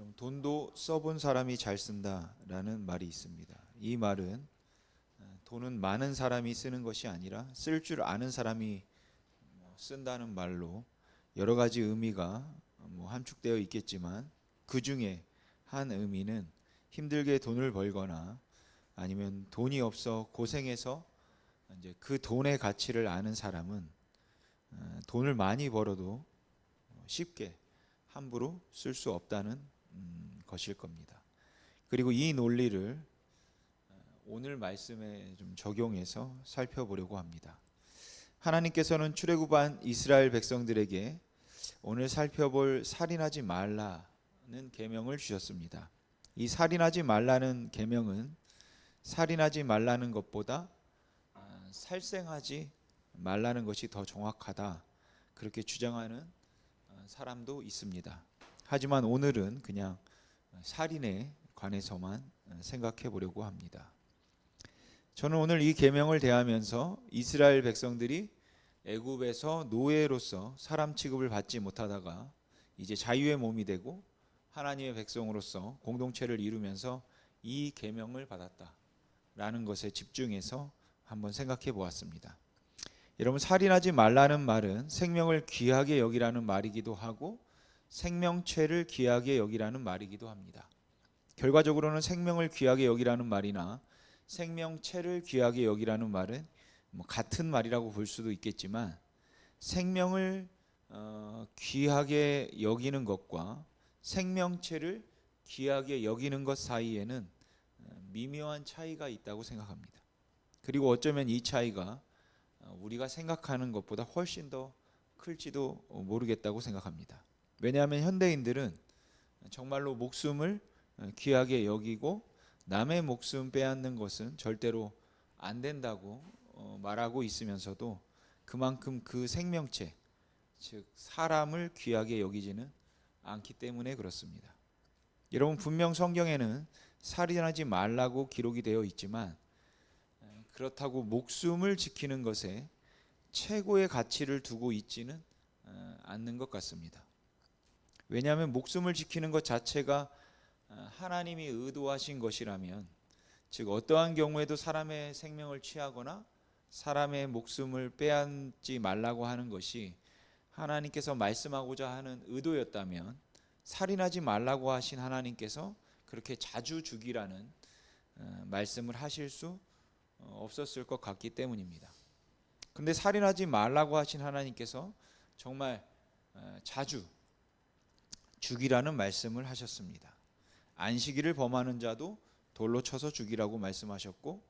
여러분, 돈도 써본 사람이 잘 쓴다라는 말이 있습니다. 이 말은 돈은 많은 사람이 쓰는 것이 아니라 쓸 줄 아는 사람이 쓴다는 말로 여러 가지 의미가 함축되어 있겠지만, 그 중에 한 의미는 힘들게 돈을 벌거나 아니면 돈이 없어 고생해서 이제 그 돈의 가치를 아는 사람은 돈을 많이 벌어도 쉽게 함부로 쓸 수 없다는 것일 겁니다. 그리고 이 논리를 오늘 말씀에 좀 적용해서 살펴보려고 합니다. 하나님께서는 출애굽한 이스라엘 백성들에게 오늘 살펴볼 살인하지 말라는 계명을 주셨습니다. 이 살인하지 말라는 계명은 살인하지 말라는 것보다 살생하지 말라는 것이 더 정확하다, 그렇게 주장하는 사람도 있습니다. 하지만 오늘은 그냥 살인에 관해서만 생각해 보려고 합니다. 저는 오늘 이 계명을 대하면서 이스라엘 백성들이 애굽에서 노예로서 사람 취급을 받지 못하다가 이제 자유의 몸이 되고 하나님의 백성으로서 공동체를 이루면서 이 계명을 받았다라는 것에 집중해서 한번 생각해 보았습니다. 여러분, 살인하지 말라는 말은 생명을 귀하게 여기라는 말이기도 하고 생명체를 귀하게 여기라는 말이기도 합니다. 결과적으로는 생명을 귀하게 여기라는 말이나 생명체를 귀하게 여기라는 말은 같은 말이라고 볼 수도 있겠지만, 생명을 귀하게 여기는 것과 생명체를 귀하게 여기는 것 사이에는 미묘한 차이가 있다고 생각합니다. 그리고 어쩌면 이 차이가 우리가 생각하는 것보다 훨씬 더 클지도 모르겠다고 생각합니다. 왜냐하면 현대인들은 정말로 목숨을 귀하게 여기고 남의 목숨 빼앗는 것은 절대로 안 된다고 말하고 있으면서도 그만큼 그 생명체, 즉 사람을 귀하게 여기지는 않기 때문에 그렇습니다. 여러분, 분명 성경에는 살인하지 말라고 기록이 되어 있지만 그렇다고 목숨을 지키는 것에 최고의 가치를 두고 있지는 않는 것 같습니다. 왜냐하면 목숨을 지키는 것 자체가 하나님이 의도하신 것이라면, 즉 어떠한 경우에도 사람의 생명을 취하거나 사람의 목숨을 빼앗지 말라고 하는 것이 하나님께서 말씀하고자 하는 의도였다면 살인하지 말라고 하신 하나님께서 그렇게 자주 죽이라는 말씀을 하실 수 없었을 것 같기 때문입니다. 근데 살인하지 말라고 하신 하나님께서 정말 자주 죽이라는 말씀을 하셨습니다. 안식일을 범하는 자도 돌로 쳐서 죽이라고 말씀하셨고,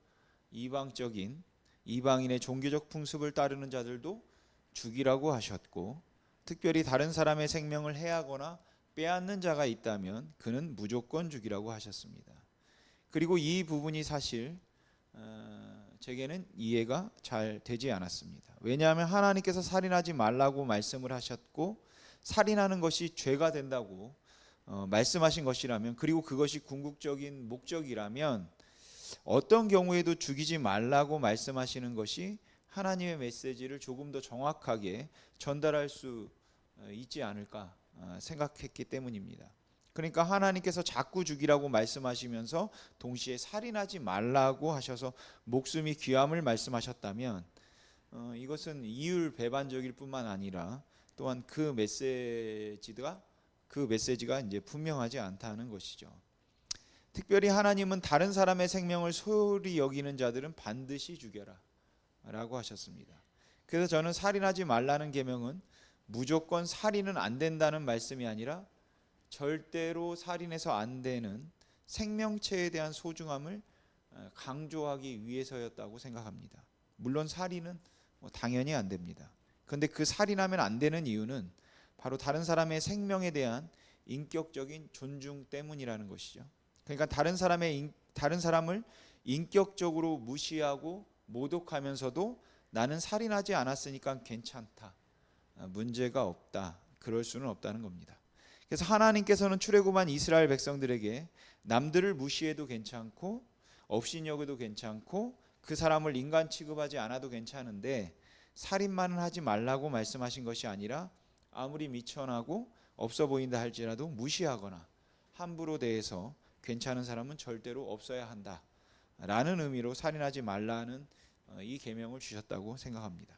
이방인의 종교적 풍습을 따르는 자들도 죽이라고 하셨고, 특별히 다른 사람의 생명을 해하거나 빼앗는 자가 있다면 그는 무조건 죽이라고 하셨습니다. 그리고 이 부분이 사실 제게는 이해가 잘 되지 않았습니다. 왜냐하면 하나님께서 살인하지 말라고 말씀을 하셨고 살인하는 것이 죄가 된다고 말씀하신 것이라면, 그리고 그것이 궁극적인 목적이라면 어떤 경우에도 죽이지 말라고 말씀하시는 것이 하나님의 메시지를 조금 더 정확하게 전달할 수 있지 않을까 생각했기 때문입니다. 그러니까 하나님께서 자꾸 죽이라고 말씀하시면서 동시에 살인하지 말라고 하셔서 목숨이 귀함을 말씀하셨다면 이것은 이율 배반적일 뿐만 아니라 또한 그 메시지가 이제 분명하지 않다는 것이죠. 특별히 하나님은 다른 사람의 생명을 소홀히 여기는 자들은 반드시 죽여라 라고 하셨습니다. 그래서 저는 살인하지 말라는 계명은 무조건 살인은 안 된다는 말씀이 아니라 절대로 살인해서 안 되는 생명체에 대한 소중함을 강조하기 위해서였다고 생각합니다. 물론 살인은 당연히 안 됩니다. 그런데 그 살인하면 안 되는 이유는 바로 다른 사람의 생명에 대한 인격적인 존중 때문이라는 것이죠. 그러니까 다른 사람을 인격적으로 무시하고 모독하면서도 나는 살인하지 않았으니까 괜찮다, 문제가 없다, 그럴 수는 없다는 겁니다. 그래서 하나님께서는 출애굽한 이스라엘 백성들에게 남들을 무시해도 괜찮고 업신여겨도 괜찮고 그 사람을 인간 취급하지 않아도 괜찮은데 살인만은 하지 말라고 말씀하신 것이 아니라 아무리 미천하고 없어 보인다 할지라도 무시하거나 함부로 대해서 괜찮은 사람은 절대로 없어야 한다라는 의미로 살인하지 말라는 이 계명을 주셨다고 생각합니다.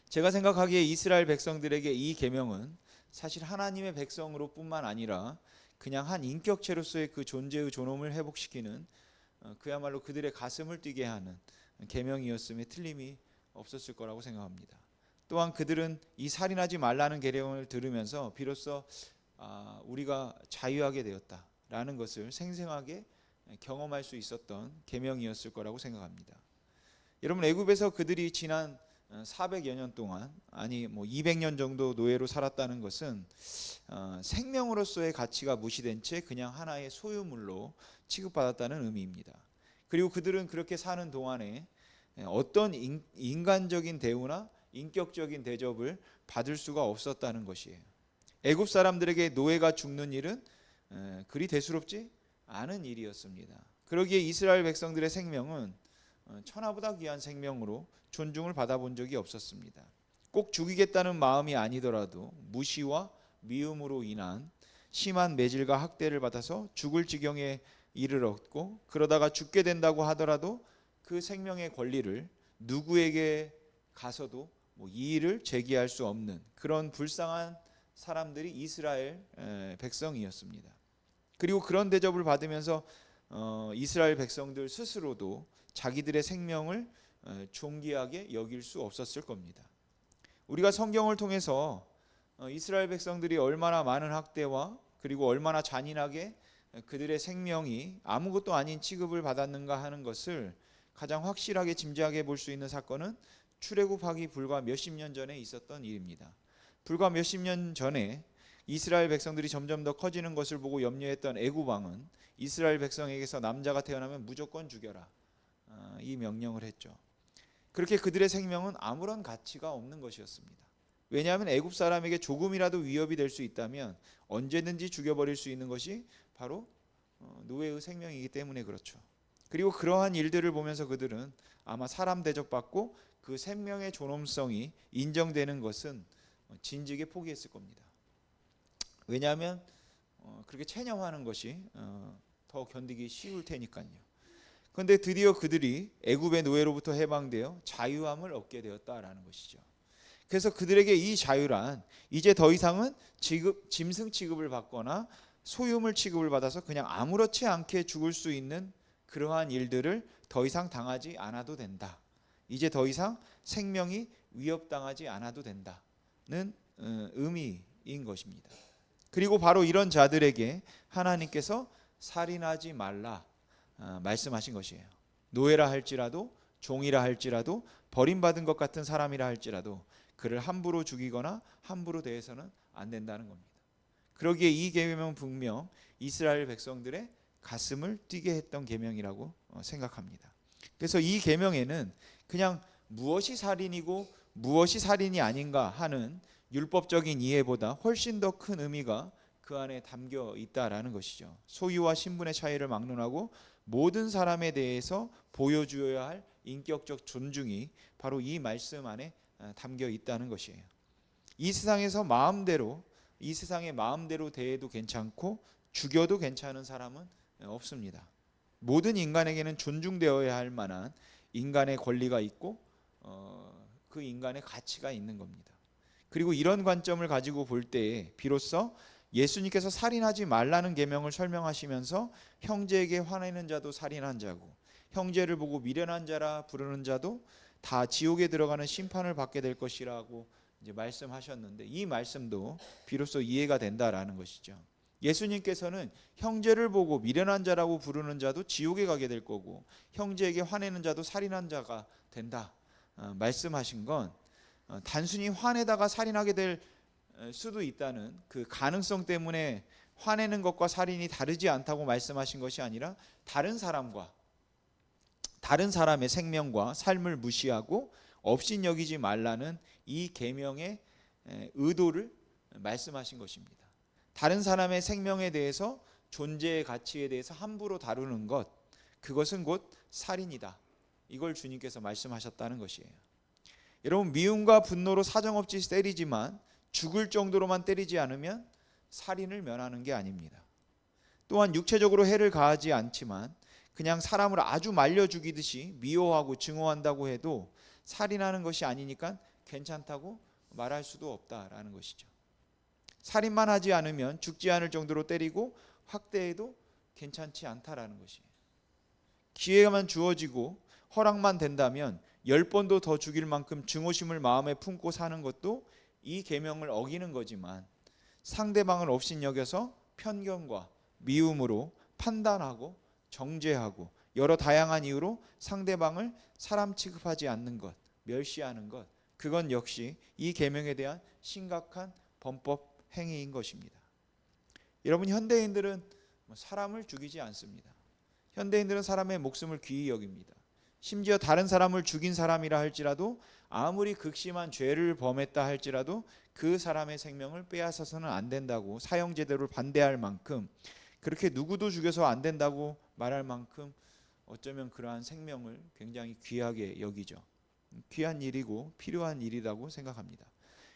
제가 생각하기에 이스라엘 백성들에게 이 계명은 사실 하나님의 백성으로 뿐만 아니라 그냥 한 인격체로서의 그 존재의 존엄을 회복시키는 그야말로 그들의 가슴을 뛰게 하는 계명이었음에 틀림이 없었을 거라고 생각합니다. 또한 그들은 이 살인하지 말라는 계명을 들으면서 비로소 우리가 자유하게 되었다라는 것을 생생하게 경험할 수 있었던 계명이었을 거라고 생각합니다. 여러분, 애굽에서 그들이 지난 400여 년 동안, 아니 200년 정도 노예로 살았다는 것은 생명으로서의 가치가 무시된 채 그냥 하나의 소유물로 취급받았다는 의미입니다. 그리고 그들은 그렇게 사는 동안에 어떤 인간적인 대우나 인격적인 대접을 받을 수가 없었다는 것이에요. 애굽 사람들에게 노예가 죽는 일은 그리 대수롭지 않은 일이었습니다. 그러기에 이스라엘 백성들의 생명은 천하보다 귀한 생명으로 존중을 받아본 적이 없었습니다. 꼭 죽이겠다는 마음이 아니더라도 무시와 미움으로 인한 심한 매질과 학대를 받아서 죽을 지경에 이르렀고, 그러다가 죽게 된다고 하더라도 그 생명의 권리를 누구에게 가서도 이의를 제기할 수 없는 그런 불쌍한 사람들이 이스라엘 백성이었습니다. 그리고 그런 대접을 받으면서 이스라엘 백성들 스스로도 자기들의 생명을 존귀하게 여길 수 없었을 겁니다. 우리가 성경을 통해서 이스라엘 백성들이 얼마나 많은 학대와 그리고 얼마나 잔인하게 그들의 생명이 아무것도 아닌 취급을 받았는가 하는 것을 가장 확실하게 짐작해 볼 수 있는 사건은 출애굽하기 불과 몇십 년 전에 있었던 일입니다. 불과 몇십 년 전에 이스라엘 백성들이 점점 더 커지는 것을 보고 염려했던 애굽 왕은 이스라엘 백성에게서 남자가 태어나면 무조건 죽여라, 이 명령을 했죠. 그렇게 그들의 생명은 아무런 가치가 없는 것이었습니다. 왜냐하면 애굽 사람에게 조금이라도 위협이 될 수 있다면 언제든지 죽여버릴 수 있는 것이 바로 노예의 생명이기 때문에 그렇죠. 그리고 그러한 일들을 보면서 그들은 아마 사람 대접받고 그 생명의 존엄성이 인정되는 것은 진즉에 포기했을 겁니다. 왜냐하면 그렇게 체념하는 것이 더 견디기 쉬울 테니까요. 그런데 드디어 그들이 애굽의 노예로부터 해방되어 자유함을 얻게 되었다라는 것이죠. 그래서 그들에게 이 자유란 이제 더 이상은 짐승 취급을 받거나 소유물 취급을 받아서 그냥 아무렇지 않게 죽을 수 있는 그러한 일들을 더 이상 당하지 않아도 된다. 이제 더 이상 생명이 위협당하지 않아도 된다는 의미인 것입니다. 그리고 바로 이런 자들에게 하나님께서 살인하지 말라 말씀하신 것이에요. 노예라 할지라도 종이라 할지라도 버림받은 것 같은 사람이라 할지라도 그를 함부로 죽이거나 함부로 대해서는 안 된다는 겁니다. 그러기에 이 계명은 분명 이스라엘 백성들의 가슴을 뛰게 했던 계명이라고 생각합니다. 그래서 이 계명에는 그냥 무엇이 살인이고 무엇이 살인이 아닌가 하는 율법적인 이해보다 훨씬 더 큰 의미가 그 안에 담겨 있다라는 것이죠. 소유와 신분의 차이를 막론하고 모든 사람에 대해서 보여주어야 할 인격적 존중이 바로 이 말씀 안에 담겨 있다는 것이에요. 이 세상에서 이 세상의 마음대로 대해도 괜찮고 죽여도 괜찮은 사람은 없습니다. 모든 인간에게는 존중되어야 할 만한 인간의 권리가 있고 그 인간의 가치가 있는 겁니다. 그리고 이런 관점을 가지고 볼 때에 비로소 예수님께서 살인하지 말라는 계명을 설명하시면서 형제에게 화내는 자도 살인한 자고 형제를 보고 미련한 자라 부르는 자도 다 지옥에 들어가는 심판을 받게 될 것이라고 이제 말씀하셨는데, 이 말씀도 비로소 이해가 된다라는 것이죠. 예수님께서는 형제를 보고 미련한 자라고 부르는 자도 지옥에 가게 될 거고 형제에게 화내는 자도 살인한 자가 된다 말씀하신 건 단순히 화내다가 살인하게 될 수도 있다는 그 가능성 때문에 화내는 것과 살인이 다르지 않다고 말씀하신 것이 아니라 다른 사람의 생명과 삶을 무시하고 업신여기지 말라는 이 계명의 의도를 말씀하신 것입니다. 다른 사람의 생명에 대해서 존재의 가치에 대해서 함부로 다루는 것, 그것은 곧 살인이다. 이걸 주님께서 말씀하셨다는 것이에요. 여러분, 미움과 분노로 사정없이 때리지만 죽을 정도로만 때리지 않으면 살인을 면하는 게 아닙니다. 또한 육체적으로 해를 가하지 않지만 그냥 사람을 아주 말려 죽이듯이 미워하고 증오한다고 해도 살인하는 것이 아니니까 괜찮다고 말할 수도 없다라는 것이죠. 살인만 하지 않으면 죽지 않을 정도로 때리고 학대해도 괜찮지 않다라는 것이에요. 기회만 주어지고 허락만 된다면 10번도 더 죽일 만큼 증오심을 마음에 품고 사는 것도 이 계명을 어기는 거지만, 상대방을 업신여겨서 편견과 미움으로 판단하고 정죄하고 여러 다양한 이유로 상대방을 사람 취급하지 않는 것, 멸시하는 것, 그건 역시 이 계명에 대한 심각한 범법 행위인 것입니다. 여러분, 현대인들은 사람을 죽이지 않습니다. 현대인들은 사람의 목숨을 귀히 여깁니다. 심지어 다른 사람을 죽인 사람이라 할지라도, 아무리 극심한 죄를 범했다 할지라도 그 사람의 생명을 빼앗아서는 안 된다고 사형제도를 반대할 만큼, 그렇게 누구도 죽여서 안 된다고 말할 만큼 어쩌면 그러한 생명을 굉장히 귀하게 여기죠. 귀한 일이고 필요한 일이라고 생각합니다.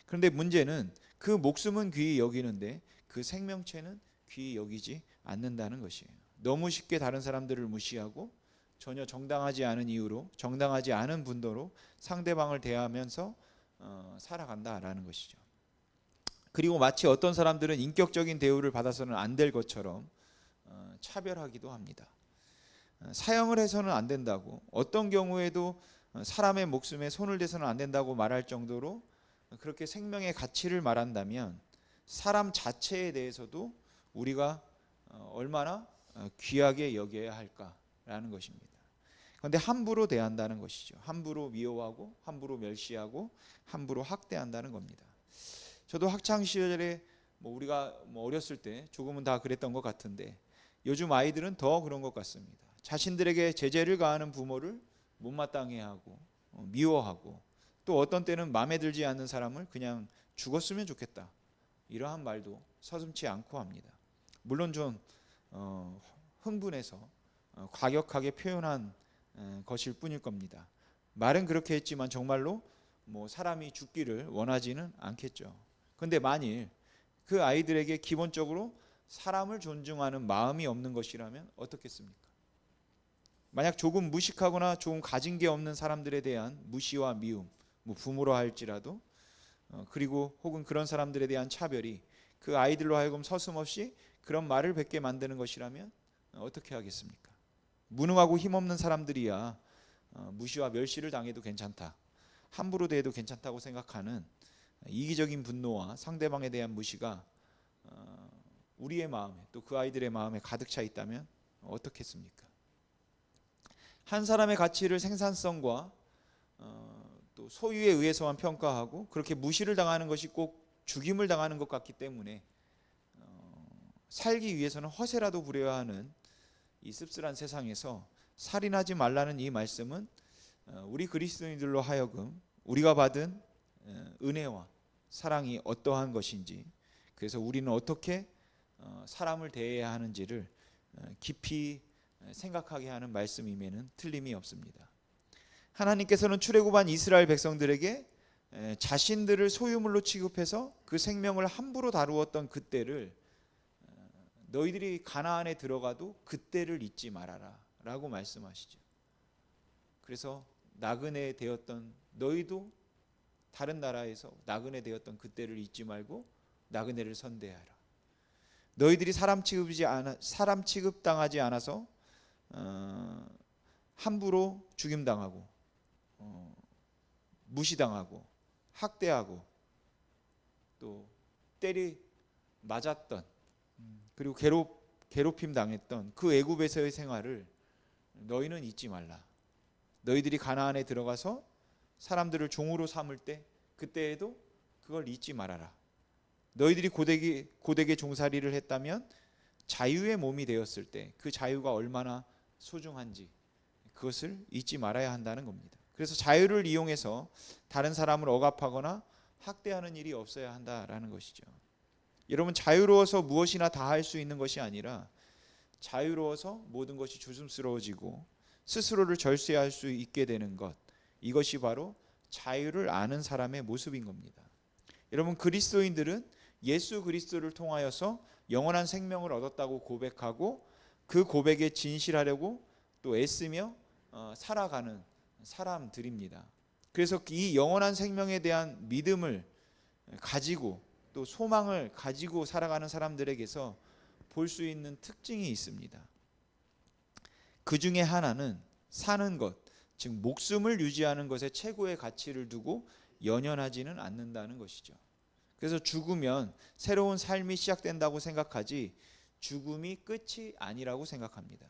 그런데 문제는 그 목숨은 귀히 여기는데 그 생명체는 귀히 여기지 않는다는 것이에요. 너무 쉽게 다른 사람들을 무시하고 전혀 정당하지 않은 이유로, 정당하지 않은 분도로 상대방을 대하면서 살아간다라는 것이죠. 그리고 마치 어떤 사람들은 인격적인 대우를 받아서는 안 될 것처럼 차별하기도 합니다. 사형을 해서는 안 된다고, 어떤 경우에도 사람의 목숨에 손을 대서는 안 된다고 말할 정도로 그렇게 생명의 가치를 말한다면, 사람 자체에 대해서도 우리가 얼마나 귀하게 여겨야 할까라는 것입니다. 그런데 함부로 대한다는 것이죠. 함부로 미워하고 함부로 멸시하고 함부로 학대한다는 겁니다. 저도 학창 시절에 우리가 어렸을 때 조금은 다 그랬던 것 같은데, 요즘 아이들은 더 그런 것 같습니다. 자신들에게 제재를 가하는 부모를 못마땅해 하고 미워하고, 또 어떤 때는 마음에 들지 않는 사람을 그냥 죽었으면 좋겠다, 이러한 말도 서슴지 않고 합니다. 물론 좀 흥분해서 과격하게 표현한 것일 뿐일 겁니다. 말은 그렇게 했지만 정말로 사람이 죽기를 원하지는 않겠죠. 그런데 만일 그 아이들에게 기본적으로 사람을 존중하는 마음이 없는 것이라면 어떻겠습니까? 만약 조금 무식하거나 조금 가진 게 없는 사람들에 대한 무시와 미움, 부모로 할지라도, 그리고 혹은 그런 사람들에 대한 차별이 그 아이들로 하여금 서슴없이 그런 말을 뱉게 만드는 것이라면 어떻게 하겠습니까? 무능하고 힘없는 사람들이야 무시와 멸시를 당해도 괜찮다, 함부로 대해도 괜찮다고 생각하는 이기적인 분노와 상대방에 대한 무시가 우리의 마음에, 또 그 아이들의 마음에 가득 차 있다면 어떻겠습니까? 한 사람의 가치를 생산성과 또 소유에 의해서만 평가하고 그렇게 무시를 당하는 것이 꼭 죽임을 당하는 것 같기 때문에 살기 위해서는 허세라도 부려야 하는 이 씁쓸한 세상에서 살인하지 말라는 이 말씀은 우리 그리스도인들로 하여금 우리가 받은 은혜와 사랑이 어떠한 것인지, 그래서 우리는 어떻게 사람을 대해야 하는지를 깊이 생각하게 하는 말씀임에는 틀림이 없습니다. 하나님께서는 출애굽한 이스라엘 백성들에게 자신들을 소유물로 취급해서 그 생명을 함부로 다루었던 그때를, 너희들이 가나안에 들어가도 그때를 잊지 말아라 라고 말씀하시죠. 그래서 나그네 되었던 너희도 다른 나라에서 나그네 되었던 그때를 잊지 말고 나그네를 선대하라. 너희들이 사람 취급당하지 않아서 함부로 죽임당하고 무시당하고 학대하고 또 맞았던, 그리고 괴롭힘 당했던 그 애굽에서의 생활을 너희는 잊지 말라. 너희들이 가나안에 들어가서 사람들을 종으로 삼을 때 그때에도 그걸 잊지 말아라. 너희들이 고되게 종살이를 했다면 자유의 몸이 되었을 때 그 자유가 얼마나 소중한지 그것을 잊지 말아야 한다는 겁니다. 그래서 자유를 이용해서 다른 사람을 억압하거나 학대하는 일이 없어야 한다라는 것이죠. 여러분, 자유로워서 무엇이나 다 할 수 있는 것이 아니라 자유로워서 모든 것이 조심스러워지고 스스로를 절제할 수 있게 되는 것, 이것이 바로 자유를 아는 사람의 모습인 겁니다. 여러분, 그리스도인들은 예수 그리스도를 통하여서 영원한 생명을 얻었다고 고백하고 그 고백에 진실하려고 또 애쓰며 살아가는 사람들입니다. 그래서 이 영원한 생명에 대한 믿음을 가지고 또 소망을 가지고 살아가는 사람들에게서 볼 수 있는 특징이 있습니다. 그 중에 하나는 사는 것, 즉 목숨을 유지하는 것에 최고의 가치를 두고 연연하지는 않는다는 것이죠. 그래서 죽으면 새로운 삶이 시작된다고 생각하지 죽음이 끝이 아니라고 생각합니다.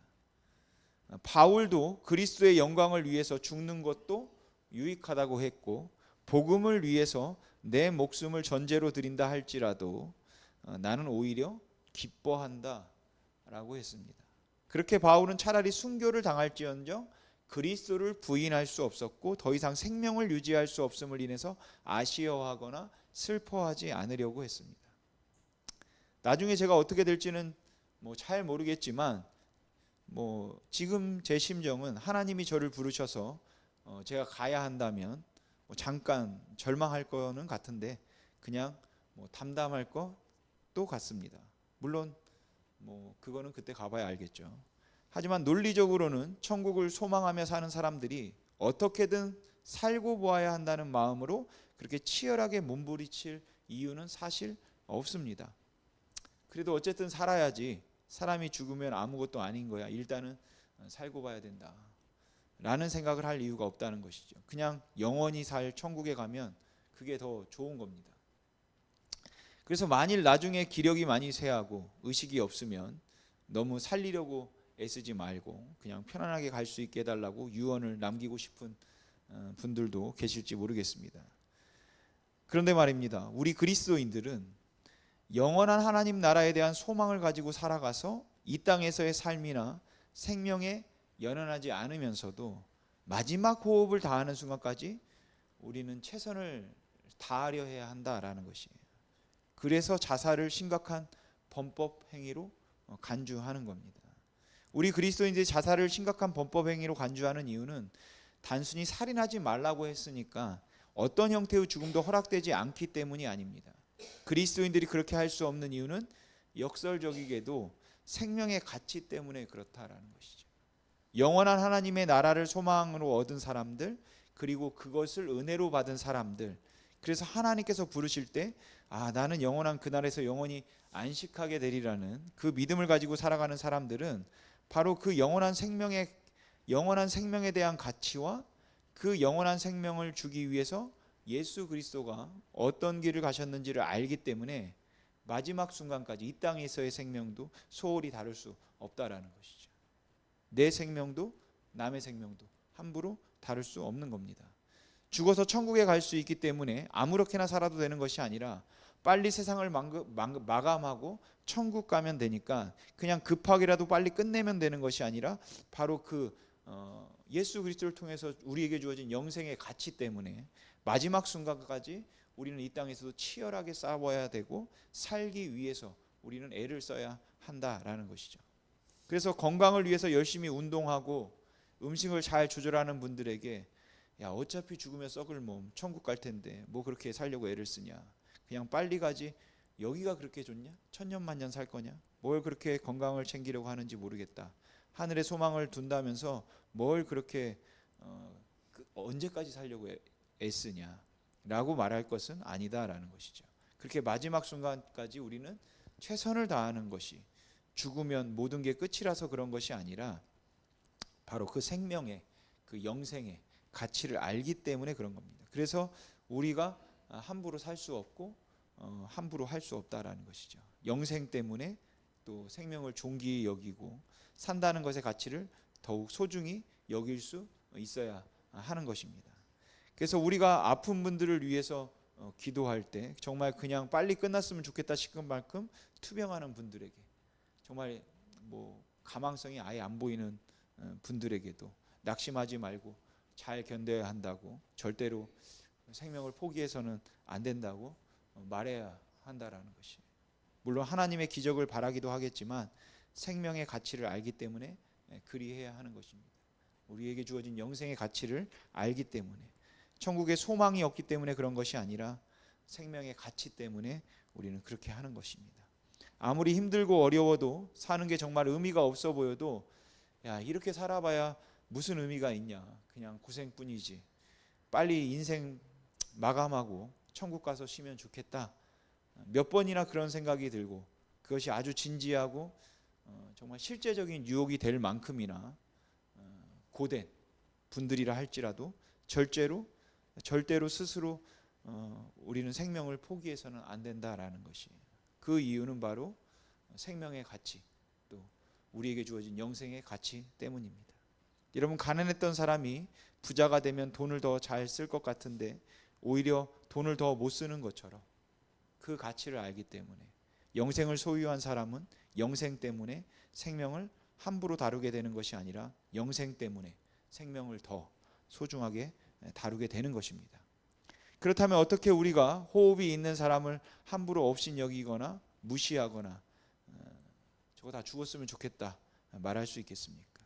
바울도 그리스도의 영광을 위해서 죽는 것도 유익하다고 했고 복음을 위해서 내 목숨을 전제로 드린다 할지라도 나는 오히려 기뻐한다 라고 했습니다. 그렇게 바울은 차라리 순교를 당할지언정 그리스도를 부인할 수 없었고 더 이상 생명을 유지할 수 없음을 인해서 아쉬워하거나 슬퍼하지 않으려고 했습니다. 나중에 제가 어떻게 될지는 잘 모르겠지만 지금 제 심정은 하나님이 저를 부르셔서 제가 가야 한다면 잠깐 절망할 거는 같은데 그냥 담담할 것도 같습니다. 물론 그거는 그때 가봐야 알겠죠. 하지만 논리적으로는 천국을 소망하며 사는 사람들이 어떻게든 살고 보아야 한다는 마음으로 그렇게 치열하게 몸부림칠 이유는 사실 없습니다. 그래도 어쨌든 살아야지. 사람이 죽으면 아무것도 아닌 거야. 일단은 살고 봐야 된다 라는 생각을 할 이유가 없다는 것이죠. 그냥 영원히 살 천국에 가면 그게 더 좋은 겁니다. 그래서 만일 나중에 기력이 많이 쇠하고 의식이 없으면 너무 살리려고 애쓰지 말고 그냥 편안하게 갈 수 있게 해달라고 유언을 남기고 싶은 분들도 계실지 모르겠습니다. 그런데 말입니다. 우리 그리스도인들은 영원한 하나님 나라에 대한 소망을 가지고 살아가서 이 땅에서의 삶이나 생명에 연연하지 않으면서도 마지막 호흡을 다하는 순간까지 우리는 최선을 다하려 해야 한다라는 것이에요. 그래서 자살을 심각한 범법 행위로 간주하는 겁니다. 우리 그리스도인들이 자살을 심각한 범법 행위로 간주하는 이유는 단순히 살인하지 말라고 했으니까 어떤 형태의 죽음도 허락되지 않기 때문이 아닙니다. 그리스도인들이 그렇게 할 수 없는 이유는 역설적이게도 생명의 가치 때문에 그렇다라는 것이죠. 영원한 하나님의 나라를 소망으로 얻은 사람들, 그리고 그것을 은혜로 받은 사람들, 그래서 하나님께서 부르실 때 나는 영원한 그날에서 영원히 안식하게 되리라는 그 믿음을 가지고 살아가는 사람들은 바로 그 영원한 생명에 대한 가치와 그 영원한 생명을 주기 위해서 예수 그리스도가 어떤 길을 가셨는지를 알기 때문에 마지막 순간까지 이 땅에서의 생명도 소홀히 다룰 수 없다라는 것이죠. 내 생명도 남의 생명도 함부로 다룰 수 없는 겁니다. 죽어서 천국에 갈 수 있기 때문에 아무렇게나 살아도 되는 것이 아니라 빨리 세상을 마감하고 천국 가면 되니까 그냥 급하게라도 빨리 끝내면 되는 것이 아니라 바로 예수 그리스도를 통해서 우리에게 주어진 영생의 가치 때문에 마지막 순간까지 우리는 이 땅에서도 치열하게 싸워야 되고 살기 위해서 우리는 애를 써야 한다라는 것이죠. 그래서 건강을 위해서 열심히 운동하고 음식을 잘 조절하는 분들에게 어차피 죽으면 썩을 몸 천국 갈 텐데 뭐 그렇게 살려고 애를 쓰냐, 그냥 빨리 가지 여기가 그렇게 좋냐, 천년만년 살 거냐, 뭘 그렇게 건강을 챙기려고 하는지 모르겠다, 하늘에 소망을 둔다면서 뭘 그렇게 언제까지 살려고 애쓰냐 라고 말할 것은 아니다라는 것이죠. 그렇게 마지막 순간까지 우리는 최선을 다하는 것이 죽으면 모든 게 끝이라서 그런 것이 아니라 바로 그 생명의 그 영생의 가치를 알기 때문에 그런 겁니다. 그래서 우리가 함부로 살 수 없고 함부로 할 수 없다라는 것이죠. 영생 때문에 또 생명을 존귀히 여기고 산다는 것의 가치를 더욱 소중히 여길 수 있어야 하는 것입니다. 그래서 우리가 아픈 분들을 위해서 기도할 때 정말 그냥 빨리 끝났으면 좋겠다 싶은 만큼 투병하는 분들에게, 정말 가망성이 아예 안 보이는 분들에게도 낙심하지 말고 잘 견뎌야 한다고, 절대로 생명을 포기해서는 안 된다고 말해야 한다라는 것이, 물론 하나님의 기적을 바라기도 하겠지만 생명의 가치를 알기 때문에 그리해야 하는 것입니다. 우리에게 주어진 영생의 가치를 알기 때문에, 천국에 소망이 없기 때문에 그런 것이 아니라 생명의 가치 때문에 우리는 그렇게 하는 것입니다. 아무리 힘들고 어려워도 사는 게 정말 의미가 없어 보여도 야, 이렇게 살아봐야 무슨 의미가 있냐, 그냥 고생뿐이지, 빨리 인생 마감하고 천국 가서 쉬면 좋겠다, 몇 번이나 그런 생각이 들고 그것이 아주 진지하고 정말 실제적인 유혹이 될 만큼이나 고된 분들이라 할지라도 절대로 스스로 우리는 생명을 포기해서는 안 된다라는 것이에요. 그 이유는 바로 생명의 가치, 또 우리에게 주어진 영생의 가치 때문입니다. 여러분, 가난했던 사람이 부자가 되면 돈을 더 잘 쓸 것 같은데 오히려 돈을 더 못 쓰는 것처럼 그 가치를 알기 때문에 영생을 소유한 사람은 영생 때문에 생명을 함부로 다루게 되는 것이 아니라 영생 때문에 생명을 더 소중하게 다루게 되는 것입니다. 그렇다면 어떻게 우리가 호흡이 있는 사람을 함부로 업신여기거나 무시하거나 저거 다 죽었으면 좋겠다 말할 수 있겠습니까?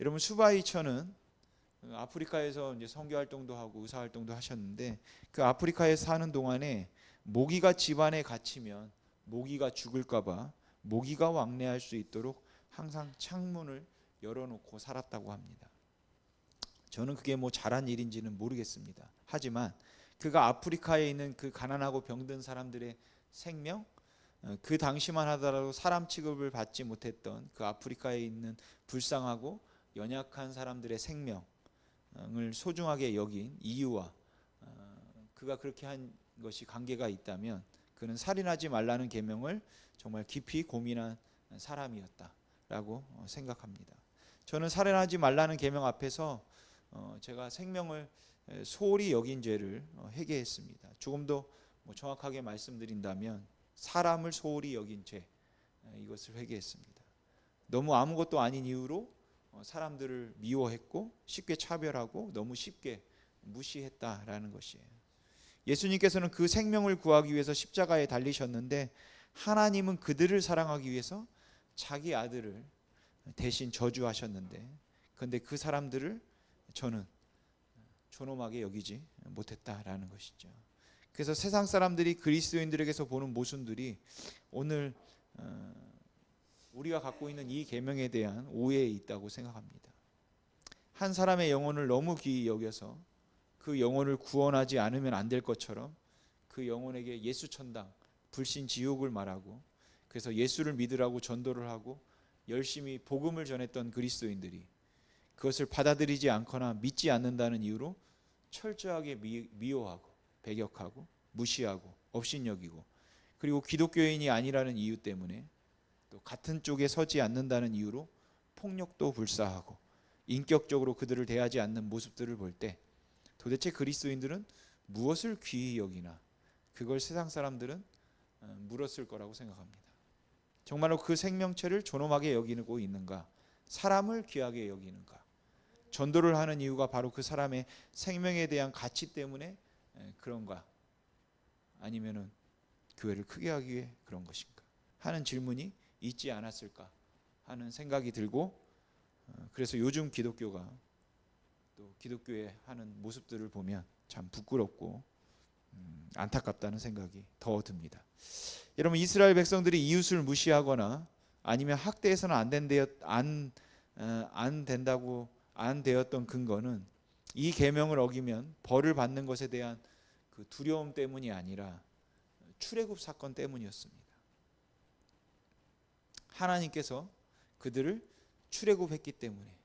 여러분, 수바이처는 아프리카에서 이제 선교 활동도 하고 의사 활동도 하셨는데 그 아프리카에 사는 동안에 모기가 집안에 갇히면 모기가 죽을까봐 모기가 왕래할 수 있도록 항상 창문을 열어놓고 살았다고 합니다. 저는 그게 뭐 잘한 일인지는 모르겠습니다. 하지만 그가 아프리카에 있는 그 가난하고 병든 사람들의 생명, 그 당시만 하더라도 사람 취급을 받지 못했던 그 아프리카에 있는 불쌍하고 연약한 사람들의 생명을 소중하게 여긴 이유와 그가 그렇게 한 것이 관계가 있다면 그는 살인하지 말라는 계명을 정말 깊이 고민한 사람이었다라고 생각합니다. 저는 살인하지 말라는 계명 앞에서 제가 생명을 소홀히 여긴 죄를 회개했습니다. 조금 더 정확하게 말씀드린다면 사람을 소홀히 여긴 죄, 이것을 회개했습니다. 너무 아무것도 아닌 이유로 사람들을 미워했고 쉽게 차별하고 너무 쉽게 무시했다라는 것이에요. 예수님께서는 그 생명을 구하기 위해서 십자가에 달리셨는데 하나님은 그들을 사랑하기 위해서 자기 아들을 대신 저주하셨는데 그런데 그 사람들을 저는 존엄하게 여기지 못했다라는 것이죠. 그래서 세상 사람들이 그리스도인들에게서 보는 모순들이 오늘 우리가 갖고 있는 이 계명에 대한 오해에 있다고 생각합니다. 한 사람의 영혼을 너무 귀히 여겨서 그 영혼을 구원하지 않으면 안 될 것처럼 그 영혼에게 예수 천당, 불신 지옥을 말하고 그래서 예수를 믿으라고 전도를 하고 열심히 복음을 전했던 그리스도인들이 그것을 받아들이지 않거나 믿지 않는다는 이유로 철저하게 미워하고 배격하고 무시하고 업신여기고 그리고 기독교인이 아니라는 이유 때문에 또 같은 쪽에 서지 않는다는 이유로 폭력도 불사하고 인격적으로 그들을 대하지 않는 모습들을 볼 때 도대체 그리스도인들은 무엇을 귀히 여기나 그걸 세상 사람들은 물었을 거라고 생각합니다. 정말로 그 생명체를 존엄하게 여기고 있는가? 사람을 귀하게 여기는가? 전도를 하는 이유가 바로 그 사람의 생명에 대한 가치 때문에 그런가? 아니면은 교회를 크게 하기 위해 그런 것인가? 하는 질문이 있지 않았을까 하는 생각이 들고 그래서 요즘 기독교가 또 기독교에 하는 모습들을 보면 참 부끄럽고 안타깝다는 생각이 더 듭니다. 여러분, 이스라엘 백성들이 이웃을 무시하거나 아니면 학대해서는 안 된다고 안 되었던 근거는 이 계명을 어기면 벌을 받는 것에 대한 그 두려움 때문이 아니라 출애굽 사건 때문이었습니다. 하나님께서 그들을 출애굽했기 때문에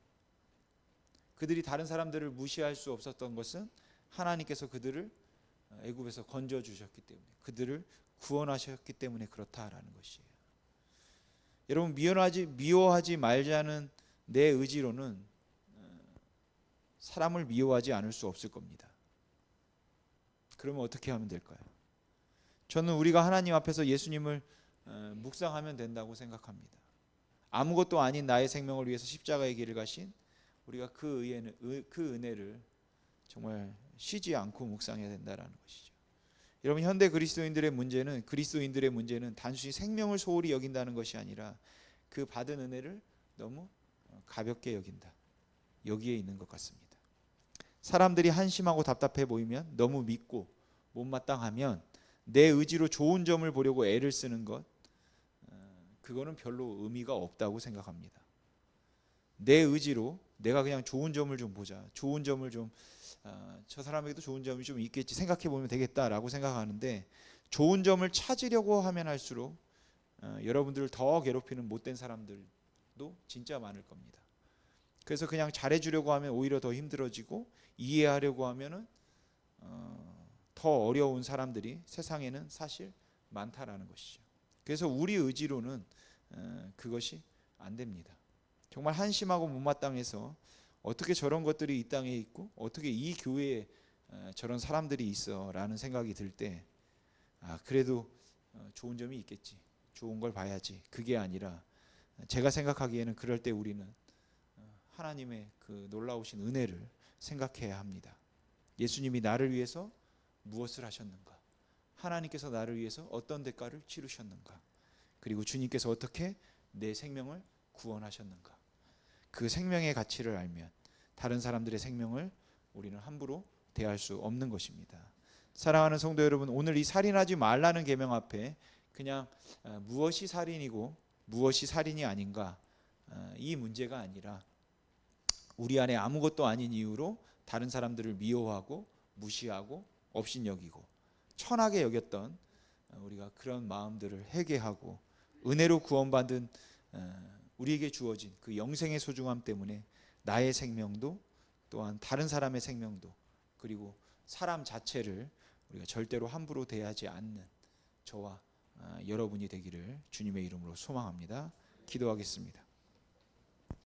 그들이 다른 사람들을 무시할 수 없었던 것은 하나님께서 그들을 애굽에서 건져 주셨기 때문에 그들을 구원하셨기 때문에 그렇다라는 것이에요. 여러분, 미워하지 말자는 내 의지로는 사람을 미워하지 않을 수 없을 겁니다. 그러면 어떻게 하면 될까요? 저는 우리가 하나님 앞에서 예수님을 묵상하면 된다고 생각합니다. 아무것도 아닌 나의 생명을 위해서 십자가의 길을 가신 우리가 그 은혜를 정말 쉬지 않고 묵상해야 된다는 것이죠. 여러분, 현대 그리스도인들의 문제는 단순히 생명을 소홀히 여긴다는 것이 아니라 그 받은 은혜를 너무 가볍게 여긴다. 여기에 있는 것 같습니다. 사람들이 한심하고 답답해 보이면 너무 믿고 못마땅하면 내 의지로 좋은 점을 보려고 애를 쓰는 것, 그거는 별로 의미가 없다고 생각합니다. 내 의지로 내가 그냥 좋은 점을 좀 보자, 좋은 점을 좀 저 사람에게도 좋은 점이 좀 있겠지 생각해 보면 되겠다라고 생각하는데, 좋은 점을 찾으려고 하면 할수록 여러분들을 더 괴롭히는 못된 사람들도 진짜 많을 겁니다. 그래서 그냥 잘해주려고 하면 오히려 더 힘들어지고, 이해하려고 하면은 더 어려운 사람들이 세상에는 사실 많다라는 것이죠. 그래서 우리 의지로는 그것이 안 됩니다. 정말 한심하고 못마땅해서 어떻게 저런 것들이 이 땅에 있고 어떻게 이 교회에 저런 사람들이 있어라는 생각이 들 때, 그래도 좋은 점이 있겠지, 좋은 걸 봐야지, 그게 아니라 제가 생각하기에는 그럴 때 우리는 하나님의 그 놀라우신 은혜를 생각해야 합니다. 예수님이 나를 위해서 무엇을 하셨는가, 하나님께서 나를 위해서 어떤 대가를 치르셨는가, 그리고 주님께서 어떻게 내 생명을 구원하셨는가, 그 생명의 가치를 알면 다른 사람들의 생명을 우리는 함부로 대할 수 없는 것입니다. 사랑하는 성도 여러분, 오늘 이 살인하지 말라는 계명 앞에 그냥 무엇이 살인이고 무엇이 살인이 아닌가, 이 문제가 아니라 우리 안에 아무것도 아닌 이유로 다른 사람들을 미워하고 무시하고 업신여기고 천하게 여겼던 우리가 그런 마음들을 회개하고 은혜로 구원받은 우리에게 주어진 그 영생의 소중함 때문에 나의 생명도 또한 다른 사람의 생명도 그리고 사람 자체를 우리가 절대로 함부로 대하지 않는 저와 여러분이 되기를 주님의 이름으로 소망합니다. 기도하겠습니다.